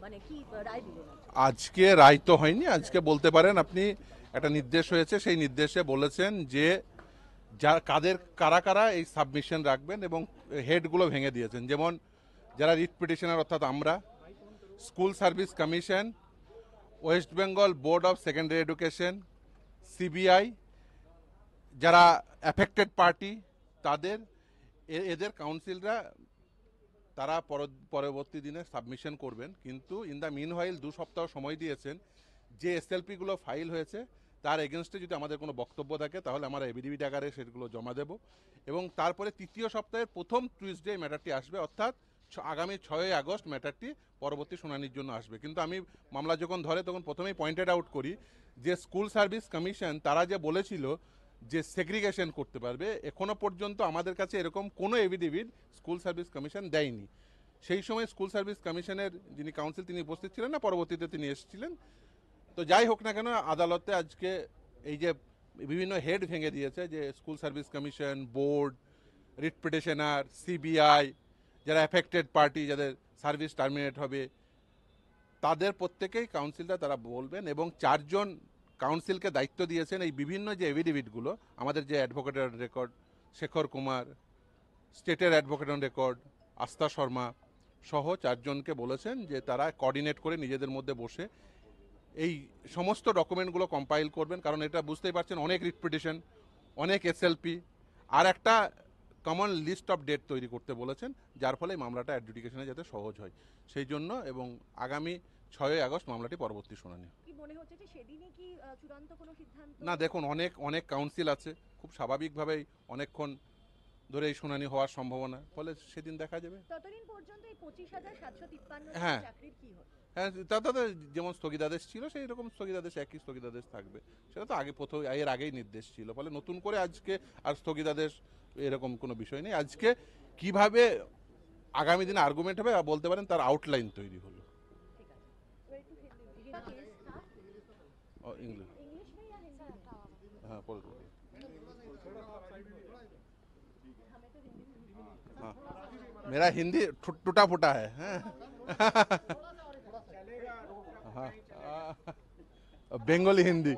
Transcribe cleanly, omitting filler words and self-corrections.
মানে কি রায় দিলেন? আজকে রায় তো হয়নি, আজকে বলতে পারেন আপনি একটা নির্দেশ হয়েছে, সেই নির্দেশে বলেছেন যে কারা কারা এই সাবমিশন রাখবেন এবং হেডগুলো ভেঙে দিয়েছেন। যেমন যারা রিট পিটিশনার অর্থাৎ আমরা, school service commission, West Bengal board of secondary education, CBI, যারা অ্যাফেক্টেড পার্টি তাদের এদের কাউন্সিলরা তারা পরবর্তী দিনে সাবমিশন করবেন। কিন্তু ইন দ্য মিন হোয়াইল 2 সপ্তাহ সময় দিয়েছেন। যে এসএলপিগুলো ফাইল হয়েছে তার এগেনস্টে যদি আমাদের কোনো বক্তব্য থাকে তাহলে আমরা এভিডেভিট আকারে সেগুলো জমা দেব এবং তারপরে তৃতীয় সপ্তাহের প্রথম টুইসডে ম্যাটারটি আসবে, অর্থাৎ আগামী 6 আগস্ট ম্যাটারটি পরবর্তী শুনানির জন্য আসবে। কিন্তু আমি মামলা যখন ধরে তখন প্রথমেই পয়েন্টেড আউট করি যে স্কুল সার্ভিস কমিশন তারা যে বলেছিল যে সেগ্রিগেশন করতে পারবে, এখনো পর্যন্ত আমাদের কাছে এরকম কোনো এভিডেভিট স্কুল সার্ভিস কমিশন দেয়নি। সেই সময় স্কুল সার্ভিস কমিশনের যিনি কাউন্সিল তিনি উপস্থিত ছিলেন না, পরবর্তীতে তিনি এসেছিলেন। তো যাই হোক না কেন, আদালতে আজকে এই যে বিভিন্ন হেড ভেঙে দিয়েছে, যে school service commission, board, writ petitioner, CBI, যারা অ্যাফেক্টেড পার্টি যাদের সার্ভিস টার্মিনেট হবে, তাদের প্রত্যেকেই কাউন্সিলরা তারা বলবেন এবং 4 জন কাউন্সিলকে দায়িত্ব দিয়েছেন এই বিভিন্ন যে এভিডেভিটগুলো, আমাদের যে অ্যাডভোকেটের রেকর্ড শেখর কুমার, স্টেটের অ্যাডভোকেটের রেকর্ড আস্থা শর্মা সহ 4 জনকে বলেছেন যে তারা কোঅর্ডিনেট করে নিজেদের মধ্যে বসে এই সমস্ত ডকুমেন্টগুলো কম্পাইল করবেন। কারণ এটা বুঝতেই পারছেন অনেক রিট পিটিশন, অনেক এসএলপি, আর একটা কমন লিস্ট অফ ডেট তৈরি করতে বলেছেন, যার ফলে এই মামলাটা অ্যাডজুডিকেশনে যাতে সহজ হয় সেই জন্য। এবং আগামী 6 আগস্ট মামলাটি পরবর্তী শুনানি। কি মনে হচ্ছে যে সেদিনই কি চূড়ান্ত কোনো সিদ্ধান্ত? না দেখুন, অনেক অনেক কাউন্সিল আছে, খুব স্বাভাবিকভাবেই অনেকক্ষণ ধরে এই শুনানি হওয়ার সম্ভাবনা, ফলে সেদিন দেখা যাবে। ততদিন পর্যন্ত এই 25,753 হ্যাঁ চাকরির কি হবে? হ্যাঁ, তাদের যেমন স্থগিতাদেশ ছিল সেই রকম স্থগিতাদেশ, একই স্থগিতাদেশ থাকবে। সেটা তো আগে এর আগেই নির্দেশ ছিল, ফলে নতুন করে আজকে আর স্থগিতাদেশ এরকম কোনো বিষয় নেই। আজকে কিভাবে আগামী দিনে আর্গুমেন্ট হবে বলতে পারেন, তার আউটলাইন তৈরি হলো। ঠিক আছে, এবার একটু হিন্দি इंग्लिश, इंग्लिश में या हिंदी में? हाँ बोल। हमें तो हिंदी में। हाँ, मेरा हिंदी टूटा फूटा है। हाँ, बंगाली हिंदी।